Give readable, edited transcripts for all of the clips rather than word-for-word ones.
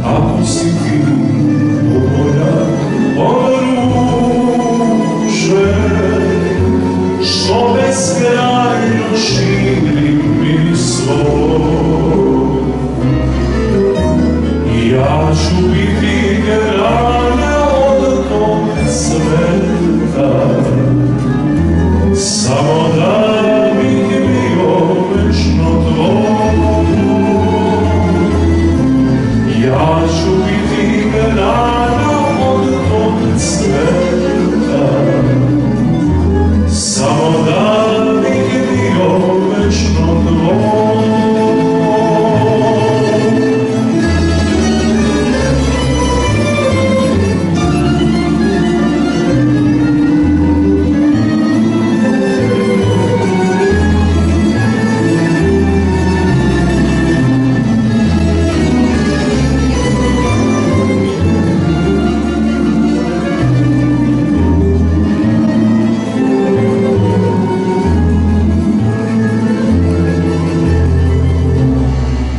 Ako si ti moja oružje, što beskrajno širi mi svoj, ja ću biti grana od tog sveta, samo da bih bio večno tvoj. Ja ću biti grana od tog sveta, samo da bih bio večno tvoj.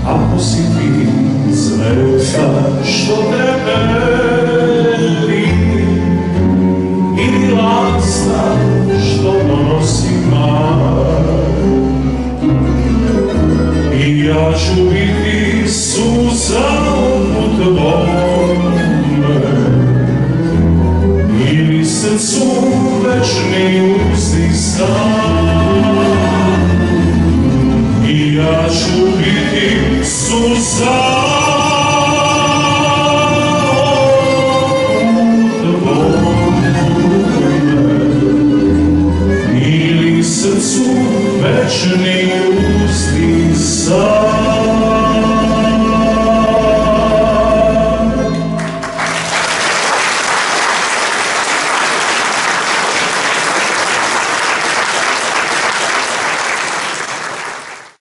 Ako si ti zvezda što treperi ili lasta što donosi mar, i ja ću biti suza u tvome ili srcu večni uzdisan. I ja ću biti suza tvome ili srcu večni uzdisan.